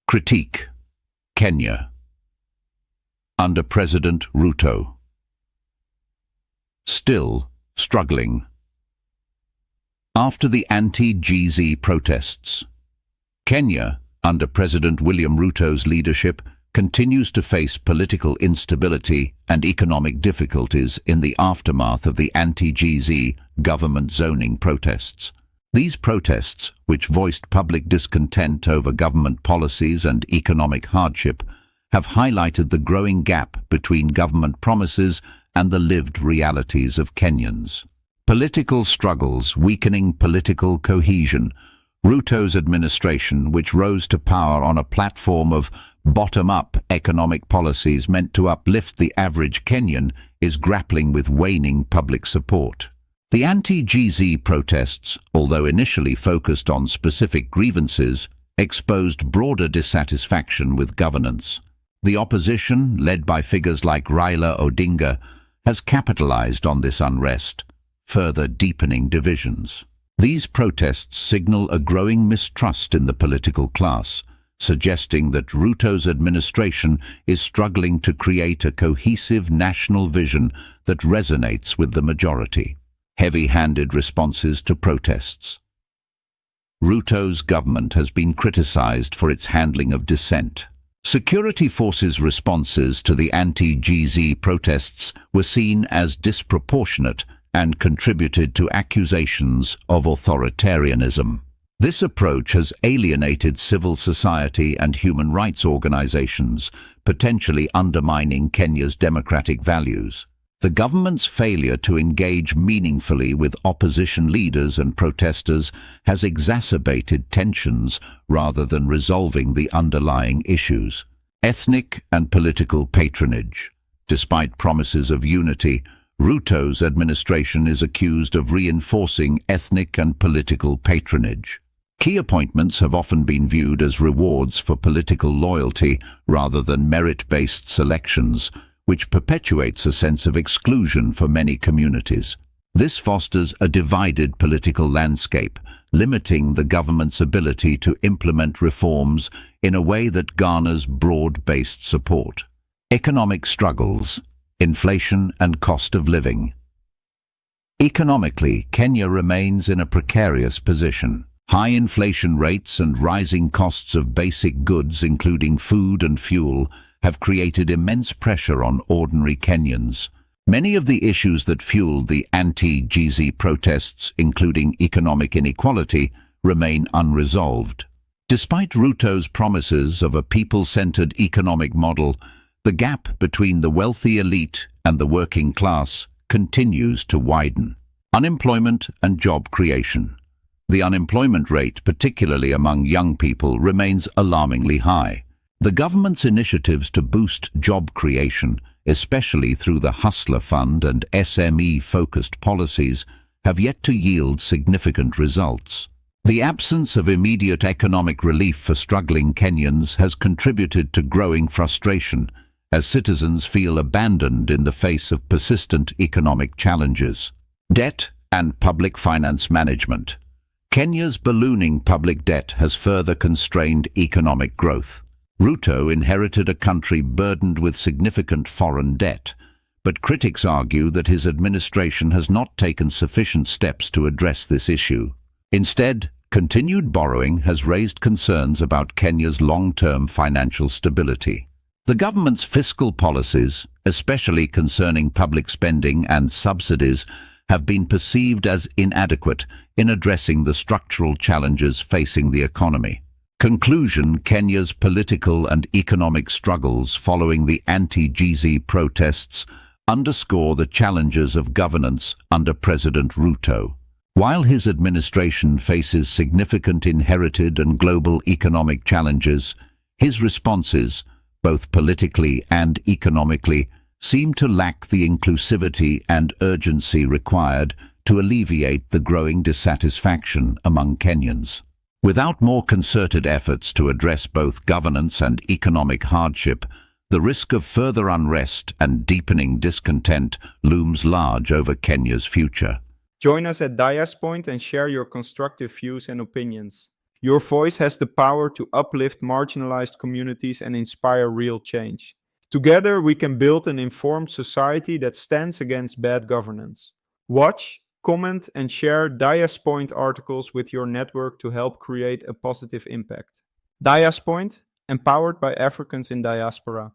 Critique: Kenya under President Ruto. Still struggling. After the anti-GZ protests, Kenya, under President William Ruto's leadership, continues to face political instability and economic difficulties in the aftermath of the anti-GZ government zoning protests. These protests, which voiced public discontent over government policies and economic hardship, have highlighted the growing gap between government promises and the lived realities of Kenyans. Political struggles weakening political cohesion. Ruto's administration, which rose to power on a platform of bottom-up economic policies meant to uplift the average Kenyan, is grappling with waning public support. The anti-GZ protests, although initially focused on specific grievances, exposed broader dissatisfaction with governance. The opposition, led by figures like Raila Odinga, has capitalized on this unrest, further deepening divisions. These protests signal a growing mistrust in the political class, suggesting that Ruto's administration is struggling to create a cohesive national vision that resonates with the majority. Heavy-handed responses to protests. Ruto's government has been criticized for its handling of dissent. Security forces' responses to the anti-GZ protests were seen as disproportionate and contributed to accusations of authoritarianism. This approach has alienated civil society and human rights organizations, potentially undermining Kenya's democratic values. The government's failure to engage meaningfully with opposition leaders and protesters has exacerbated tensions rather than resolving the underlying issues. Ethnic and political patronage. Despite promises of unity, Ruto's administration is accused of reinforcing ethnic and political patronage. Key appointments have often been viewed as rewards for political loyalty rather than merit-based selections, which perpetuates a sense of exclusion for many communities. This fosters a divided political landscape, limiting the government's ability to implement reforms in a way that garners broad-based support. Economic struggles, inflation and cost of living. Economically, Kenya remains in a precarious position. High inflation rates and rising costs of basic goods, including food and fuel, have created immense pressure on ordinary Kenyans. Many of the issues that fueled the anti-GZ protests, including economic inequality, remain unresolved. Despite Ruto's promises of a people-centered economic model, the gap between the wealthy elite and the working class continues to widen. Unemployment and job creation. The unemployment rate, particularly among young people, remains alarmingly high. The government's initiatives to boost job creation, especially through the Hustler Fund and SME-focused policies, have yet to yield significant results. The absence of immediate economic relief for struggling Kenyans has contributed to growing frustration, as citizens feel abandoned in the face of persistent economic challenges. Debt and public finance management. Kenya's ballooning public debt has further constrained economic growth. Ruto inherited a country burdened with significant foreign debt, but critics argue that his administration has not taken sufficient steps to address this issue. Instead, continued borrowing has raised concerns about Kenya's long-term financial stability. The government's fiscal policies, especially concerning public spending and subsidies, have been perceived as inadequate in addressing the structural challenges facing the economy. Conclusion: Kenya's political and economic struggles following the anti-GZ protests underscore the challenges of governance under President Ruto. While his administration faces significant inherited and global economic challenges, his responses, both politically and economically, seem to lack the inclusivity and urgency required to alleviate the growing dissatisfaction among Kenyans. Without more concerted efforts to address both governance and economic hardship, the risk of further unrest and deepening discontent looms large over Kenya's future. Join us at Dias Point and share your constructive views and opinions. Your voice has the power to uplift marginalized communities and inspire real change. Together, we can build an informed society that stands against bad governance. Watch, comment, and share Diaspoint articles with your network to help create a positive impact. Diaspoint, empowered by Africans in diaspora.